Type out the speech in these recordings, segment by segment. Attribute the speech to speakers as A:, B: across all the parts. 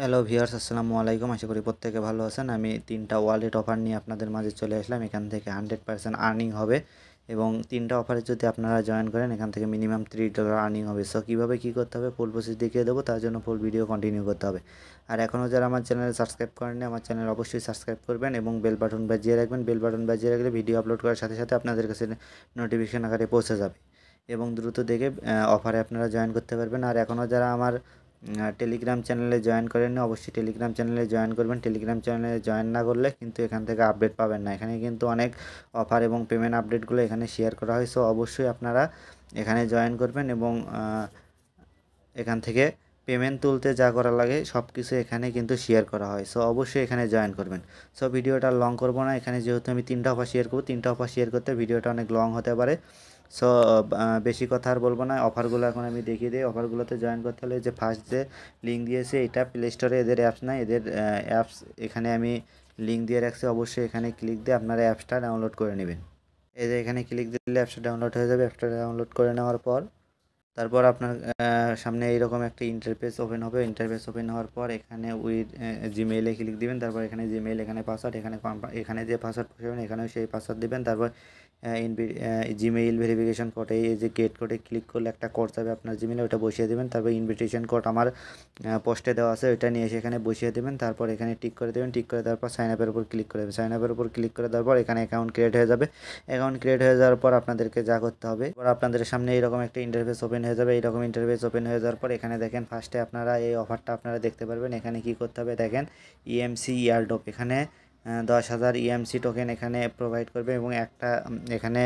A: Hello viewers, আসসালামু আলাইকুম। আশা করি প্রত্যেকে ভালো আছেন। আমি 3টা ওয়ালেট অফার নিয়ে আপনাদের মাঝে চলে আসলাম। এখান থেকে 100% আর্নিং হবে এবং 3টা অফারে যদি আপনারা জয়েন করেন এখান থেকে মিনিমাম $3 আর্নিং হবে। সো কীভাবে কী করতে হবে ফুল প্রসেস দেখিয়ে দেবো, তার জন্য ফুল ভিডিও কন্টিনিউ করতে হবে। আর এখনও যারা আমার চ্যানেল সাবস্ক্রাইব করেননি, আমার চ্যানেল অবশ্যই সাবস্ক্রাইব করবেন এবং বেল বাটন বাজিয়ে রাখবেন। বেল বাটন বাজিয়ে রাখলে ভিডিও আপলোড করার সাথে সাথে আপনাদের কাছে নোটিফিকেশন আকারে পৌঁছে যাবে এবং দ্রুত দেখে অফারে আপনারা জয়েন করতে পারবেন। আর এখনও যারা আমার টেলিগ্রাম চ্যানেলে জয়েন করেননি, অবশ্যই টেলিগ্রাম চ্যানেলে জয়েন করবেন। টেলিগ্রাম চ্যানেলে জয়েন না করলে কিন্তু এখান থেকে আপডেট পাবেন না। এখানে কিন্তু অনেক অফার এবং পেমেন্ট আপডেটগুলো এখানে শেয়ার করা হয়। সো অবশ্যই আপনারা এখানে জয়েন করবেন এবং এখান থেকে পেমেন্ট তুলতে যা করা লাগে সব কিছু এখানে কিন্তু শেয়ার করা হয়। সো অবশ্যই এখানে জয়েন করবেন। সো ভিডিওটা লং করব না। এখানে যেহেতু আমি 3টা অফার শেয়ার করব, 3টা অফার শেয়ার করতে ভিডিওটা অনেক লং হতে পারে। সো বেশি কথা আর বলবো না, অফারগুলো এখন আমি দেখিয়ে দিই। অফারগুলোতে জয়েন করতে হলে যে ফার্স্ট যে লিঙ্ক দিয়েছে এটা প্লে স্টোরে এদের অ্যাপস না, এদের অ্যাপস এখানে আমি লিঙ্ক দিয়ে রাখছি। অবশ্যই এখানে ক্লিক দিয়ে আপনারা অ্যাপসটা ডাউনলোড করে নেবেন। এই যে এখানে ক্লিক দিলে অ্যাপসটা ডাউনলোড হয়ে যাবে। অ্যাপসটা ডাউনলোড করে নেওয়ার পর তারপর আপনার সামনে এইরকম একটা ইন্টারফেস ওপেন হবে। ইন্টারফেস ওপেন হওয়ার পর এখানে জিমেইলে ক্লিক দিবেন। তারপর এখানে জিমেইল, এখানে পাসওয়ার্ড, এখানে যে পাসওয়ার্ড বসাবেন এখানেও সেই পাসওয়ার্ড দিবেন। তারপর জিমেইল ভেরিফিকেশন কোডে এই যে গেট কোডে ক্লিক করলে একটা কোড যাবে আপনার জিমেইলে, ওটা বসিয়ে দেবেন। তারপর ইনভিটেশন কোড আমার পোস্টে দেওয়া আছে, ওইটা নিয়ে এসে এখানে বসিয়ে দেবেন। তারপর এখানে টিক করে দেবেন। টিক করে দেওয়ার পর সাইন আপের উপর ক্লিক করে দেবেন। সাইন আপের উপর ক্লিক করে দেওয়ার পর এখানে অ্যাকাউন্ট ক্রিয়েট হয়ে যাবে। অ্যাকাউন্ট ক্রিয়েট হয়ে যাওয়ার পর আপনাদেরকে যা করতে হবে, আপনাদের সামনে এইরকম একটা ইন্টারফেস ওপেন হয়ে যাবে। এইরকম ইন্টারফেস ওপেন হয়ে যাওয়ার পর এখানে দেখেন ফার্স্টে আপনারা এই অফারটা আপনারা দেখতে পারবেন। এখানে কি করতে হবে দেখেন, ইএমসি ইয়ারড্রপ, এখানে 10,000 ইএমসি টোকেন এখানে প্রোভাইড করবে এবং একটা এখানে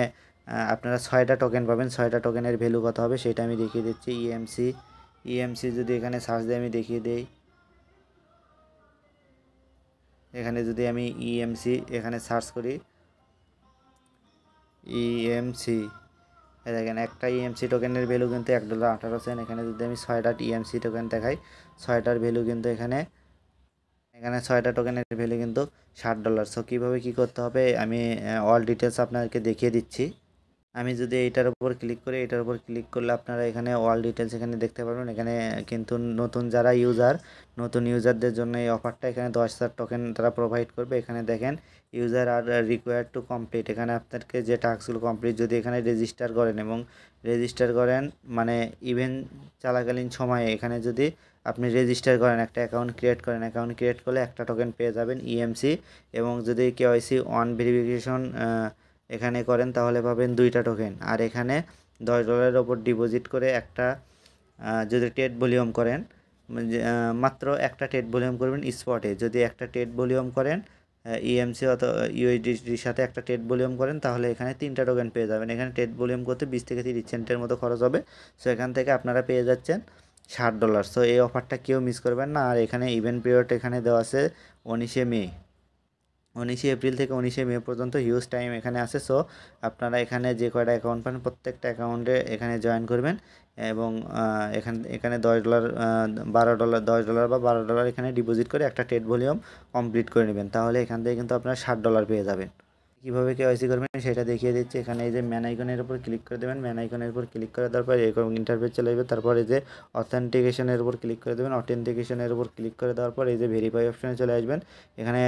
A: আপনারা 6টা টোকেন পাবেন। 6টা টোকেনের ভ্যালু কত হবে সেটা আমি দেখিয়ে দিচ্ছি। ইএমসি যদি এখানে সার্চ দিয়ে আমি দেখিয়ে দিই, এখানে যদি আমি ইএমসি এখানে সার্চ করি, ইএমসি দেখেন একটা ইএমসি টোকেনের ভ্যালু কিন্তু $1.18। এখানে যদি আমি 6টা ইএমসি টোকেন দেখাই, 6টার ভ্যালু কিন্তু এখানে 6টা টোকেনের ভ্যালু কিন্তু $60। সো কীভাবে কী করতে হবে আমি অল ডিটেলস আপনাদেরকে দেখিয়ে দিচ্ছি। আমি যদি এইটার উপর ক্লিক করি, এটার উপর ক্লিক করলে আপনারা এখানে অল ডিটেলস এখানে দেখতে পারবেন। এখানে কিন্তু নতুন ইউজারদের জন্য এই অফারটা, এখানে 10,000 টোকেন তারা প্রোভাইড করবে। এখানে দেখেন user R required to complete, এখানে আপনাদেরকে যে টাস্কগুলো কমপ্লিট যদি এখানে রেজিস্টার করেন এবং রেজিস্টার করেন মানে ইভেন্ট চলাকালীন সময়ে এখানে যদি আপনি রেজিস্টার করেন, একটা অ্যাকাউন্ট ক্রিয়েট করেন, অ্যাকাউন্ট ক্রিয়েট করলে একটা টোকেন পেয়ে যাবেন ইএমসি। এবং যদি কেওয়াইসি অন ভেরিফিকেশন এখানে করেন তাহলে পাবেন 2টা টোকেন। আর এখানে $10 ওপর ডিপোজিট করে একটা যদি টেট ভলিউম করেন, মাত্র একটা টেট ভলিউম করবেন স্পটে, যদি একটা টেট ভলিউম করেন ইএমসি অথবা ইউএসডিটির সাথে একটা টেট ভলিউম করেন তাহলে এখানে 3টা টোকেন পেয়ে যাবেন। এখানে টেট ভলিউম করতে 20 থেকে 30 সেন্টের মতো খরচ হবে। সো এখান থেকে আপনারা পেয়ে যাচ্ছেন $60। সো এই অফারটা কেউ মিস করবেন না। আর এখানে ইভেন্ট পিরিয়ড এখানে দেওয়া আছে 19শে মে, 19শে এপ্রিল থেকে 19শে মে পর্যন্ত হিউজ টাইম এখানে আছে। সো আপনারা এখানে যে কয়টা অ্যাকাউন্ট পান প্রত্যেকটা অ্যাকাউন্টে এখানে জয়েন করবেন এবং এখানে $10 $12 বা $12 এখানে ডিপোজিট করে একটা টেট ভলিউম কমপ্লিট করে নেবেন। তাহলে এখান থেকে কিন্তু আপনারা $60 পেয়ে যাবেন। কীভাবে কেওয়াইসি করবেন সেটা দেখিয়ে দিচ্ছি। এখানে এই যে ম্যান আইকনের উপর ক্লিক করে দেবেন। ম্যান আইকনের উপর ক্লিক করে দেওয়ার পর এরকম ইন্টারফেস চলে আসবে। তারপর এই যে অথেন্টিকেশনের উপর ক্লিক করে দেবেন। অথেন্টিকেশনের উপর ক্লিক করে দেওয়ার পর এই যে ভেরিফাই অপশনে চলে আসবেন। এখানে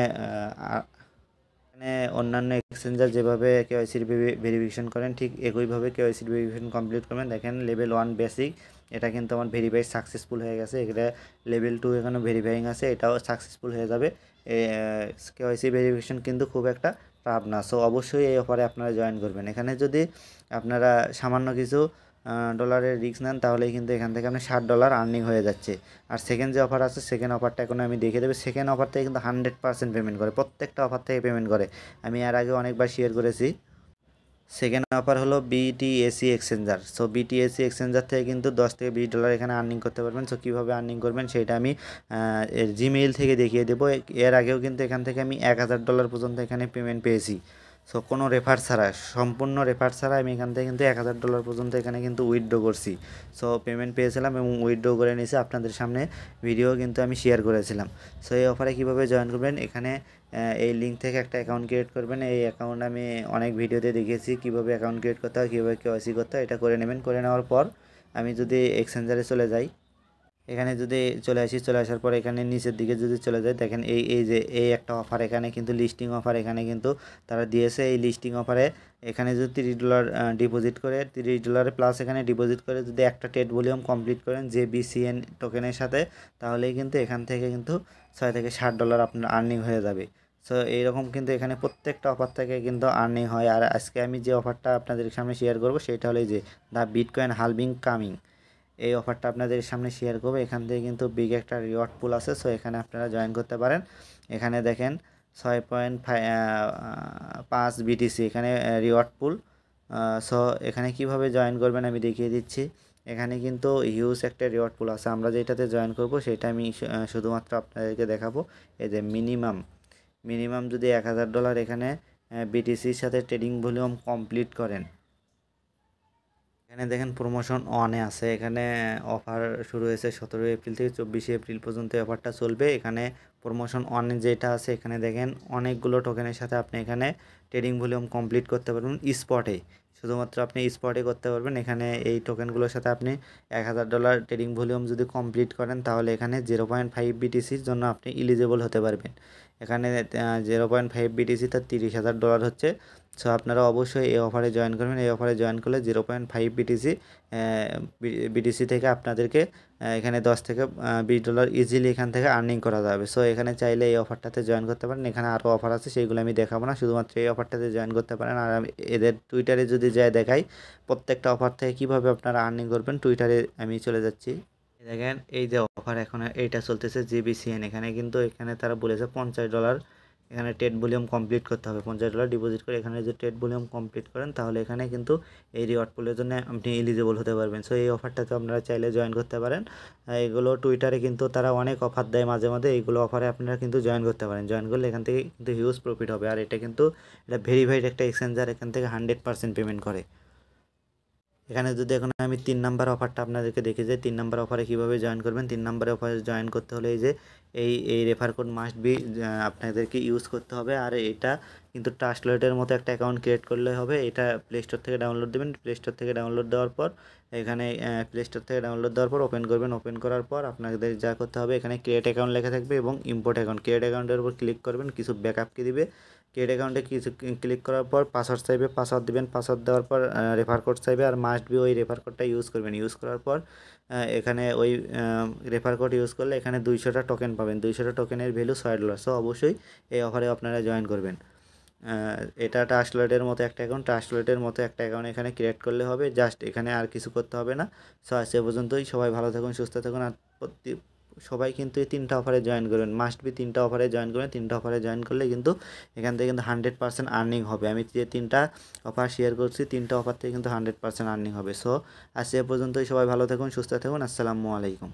A: অন্যান্য এক্সচেঞ্জার যেভাবে কেওয়াইসির ভেরিফিকেশন করেন ঠিক একইভাবে কেওয়াইসির ভেরিফিকেশন কমপ্লিট করবেন। দেখেন লেভেল 1 বেসিক, এটা কিন্তু আমার ভেরিফাই সাকসেসফুল হয়ে গেছে। এটা লেভেল 2 এখানে ভেরিফাইং আছে, এটাও সাকসেসফুল হয়ে যাবে। কেওয়াইসি ভেরিফিকেশন কিন্তু খুব একটা টাফ না। সো অবশ্যই এই অফারে আপনারা জয়েন করবেন। এখানে যদি আপনারা সামান্য কিছু ডলারের রিস্ক নেন তাহলেই কিন্তু এখান থেকে আপনার $60 আর্নিং হয়ে যাচ্ছে। আর সেকেন্ড যে অফার আছে, সেকেন্ড অফারটা এখন আমি দেখিয়ে দেবো। সেকেন্ড অফার থেকে কিন্তু 100% পেমেন্ট করে, প্রত্যেকটা অফার থেকে পেমেন্ট করে। আমি এর আগে অনেকবার শেয়ার করেছি। সেকেন্ড অফার হলো বিটিএসি এক্সচেঞ্জার। সো বিটিএসি এক্সচেঞ্জার থেকে কিন্তু $10 থেকে $20 এখানে আর্নিং করতে পারবেন। সো কীভাবে আর্নিং করবেন সেটা আমি জিমেইল থেকে দেখিয়ে দেবো। এর আগেও কিন্তু এখান থেকে আমি $1,000 পর্যন্ত এখানে পেমেন্ট পেয়েছি। সো কোনো রেফার ছাড়া, সম্পূর্ণ রেফার ছাড়া আমি এখান থেকে কিন্তু $1,000 পর্যন্ত এখানে কিন্তু উইথড্র করছি। সো পেমেন্ট পেয়েছিলাম এবং উইথড্র করে নিয়েছি, আপনাদের সামনে ভিডিও কিন্তু আমি শেয়ার করেছিলাম। সো এই অফারে কীভাবে জয়েন করবেন, এখানে এই লিঙ্ক থেকে একটা অ্যাকাউন্ট ক্রিয়েট করবেন। এই অ্যাকাউন্ট আমি অনেক ভিডিওতে দেখিয়েছি কীভাবে অ্যাকাউন্ট ক্রিয়েট করতে হয়, কীভাবে কেওয়াইসি করতে হয়। এটা করে নেবেন। করে নেওয়ার পর আমি যদি এক্সচেঞ্জারে চলে যাই, এখানে যদি চলে আসি, চলে আসার পর এখানে নিচের দিকে যদি চলে যায়, দেখেন এই যে এই একটা অফার, এখানে কিন্তু লিস্টিং অফার এখানে কিন্তু তারা দিয়েছে। এই লিস্টিং অফারে এখানে যদি $30 ডিপোজিট করে, $30 প্লাস এখানে ডিপোজিট করে যদি একটা ট্রেড ভলিউম কমপ্লিট করেন JBCN টোকেনের সাথে, তাহলেই কিন্তু এখান থেকে কিন্তু $6 থেকে $60 আপনার আর্নিং হয়ে যাবে। সো এইরকম কিন্তু এখানে প্রত্যেকটা অফার থেকে কিন্তু আর্নিং হয়। আর আজকে আমি যে অফারটা আপনাদের সামনে শেয়ার করব সেটা হলো এই যে দ্য বিটকয়েন হালভিং কামিং, এই অফারটা আপনাদের সামনে শেয়ার করবো। এখান থেকে কিন্তু বিগ একটা রিওয়ার্ড পুল আছে, সো এখানে আপনারা জয়েন করতে পারেন। এখানে দেখেন 6.5 BTC এখানে রিওয়ার্ড পুল। সো এখানে কিভাবে জয়েন করবেন আমি দেখিয়ে দিচ্ছি। এখানে কিন্তু হিউজ একটা রিওয়ার্ড পুল আছে। আমরা যেটাতে জয়েন করব সেটা আমি শুধুমাত্র আপনাদেরকে দেখাবো। এই যে মিনিমাম যদি $1000 এখানে BTCর সাথে ট্রেডিং ভলিউম কমপ্লিট করেন, এখানে দেখেন প্রমোশন অনে আছে। এখানে অফার শুরু হয়েছে 17 এপ্রিল থেকে 24 এপ্রিল পর্যন্ত অফারটা চলবে। এখানে প্রমোশন অন যেটা আছে, এখানে দেখেন অনেকগুলো টোকেনের সাথে আপনি এখানে ট্রেডিং ভলিউম কমপ্লিট করতে পারবেন স্পটে। শুধুমাত্র আপনি স্পটে করতে পারবেন। এখানে এই টোকেনগুলোর সাথে আপনি $1000 ট্রেডিং ভলিউম যদি কমপ্লিট করেন, তাহলে এখানে 0.5 BTCর জন্য আপনি ইলিজিবল হতে পারবেন। এখানে 0.5 BTC তার $30,000 হচ্ছে। সো আপনারা অবশ্যই এই অফারে জয়েন করবেন। এই অফারে জয়েন করলে 0.5 বিটিসি থেকে আপনাদেরকে এখানে $10 থেকে $20 ইজিলি এখান থেকে আর্নিং করা যাবে। সো এখানে চাইলে এই অফারটাতে জয়েন করতে পারেন। এখানে আরও অফার আছে, সেইগুলো আমি দেখাবো না, শুধুমাত্র এই অফারটাতে জয়েন করতে পারেন। আর আমি এদের টুইটারে যদি যাই দেখাই প্রত্যেকটা অফার থেকে কীভাবে আপনারা আর্নিং করবেন, টুইটারে আমি চলে যাচ্ছি। দেখেন এই যে অফার এখন এইটা চলতেছে JBCN, এখানে কিন্তু এখানে তারা বলেছে $50 এখানে ট্রেড ভলিউম কমপ্লিট করতে হবে। $50 ডিপোজিট করে এখানে যদি ট্রেড ভলিউম কমপ্লিট করেন, তাহলে এখানে কিন্তু এই রিওয়ার্ড পুলের জন্য আপনি এলিজিবল হতে পারবেন। সো এই অফারটাতে আপনারা চাইলে জয়েন করতে পারেন। এগুলো টুইটারে কিন্তু তারা অনেক অফার দেয় মাঝে মাঝে, এইগুলো অফারে আপনারা কিন্তু জয়েন করতে পারেন। জয়েন করলে এখান থেকে কিন্তু হিউজ প্রফিট হবে। আর এটা কিন্তু এটা ভেরিফাইড একটা এক্সচেঞ্জার, এখান থেকে 100% পেমেন্ট করে। এখানে যদি এখন আমি 3 নাম্বার অফারটা আপনাদেরকে দেখে যাই, 3 নাম্বার অফারে কীভাবে জয়েন করবেন। 3 নাম্বার অফারে জয়েন করতে হলে এই যে এই রেফার কোড মাস্ট বি আপনাদেরকে ইউজ করতে হবে। আর এটা কিন্তু ট্রাস্টলেটের মতো একটা অ্যাকাউন্ট ক্রিয়েট করলে হবে। এটা প্লে স্টোর থেকে ডাউনলোড দেবেন। প্লে স্টোর থেকে ডাউনলোড দেওয়ার পর এখানে প্লে স্টোর থেকে ডাউনলোড দেওয়ার পর ওপেন করবেন। ওপেন করার পর আপনাদের যা করতে হবে, এখানে ক্রিয়েট অ্যাকাউন্ট লেখা থাকবে এবং ইম্পোর্ট অ্যাকাউন্ট, ক্রিয়েট অ্যাকাউন্টের উপর ক্লিক করবেন। কিছু ব্যাকআপ কি দিবে, ক্রিয়েট অ্যাকাউন্টে কিছু ক্লিক করার পর পাসওয়ার্ড চাইবে, পাসওয়ার্ড দিবেন। পাসওয়ার্ড দেওয়ার পর রেফার কোড চাইবে, আর মাস্ট বি ওই রেফার কোডটা ইউজ করবেন। ইউজ করার পর এখানে ওই রেফার কোড ইউজ করলে এখানে 200টা টোকেন পাবেন। 200টা টোকেনের ভ্যালু $6। সো অবশ্যই এই অফারে আপনারা জয়েন করবেন। এটা ট্রাস্টলেটের মতো একটা অ্যাকাউন্ট এখানে ক্রিয়েট করলে হবে। জাস্ট এখানে আর কিছু করতে হবে না। সো আজ এ পর্যন্তই। সবাই ভালো থাকুন, সুস্থ থাকুন। আর সবাই কিন্তু এই 3টা অফারে জয়েন করবেন, মাস্ট বি 3টা অফারে জয়েন করবেন। 3টা অফারে জয়েন করলে কিন্তু এখান থেকে কিন্তু 100% আর্নিং হবে। আমি যে 3টা অফার শেয়ার করছি, 3টা অফার থেকে কিন্তু 100% আর্নিং হবে। সো আজ এ পর্যন্তই। সবাই ভালো থাকুন, সুস্থ থাকুন। আসসালামু আলাইকুম।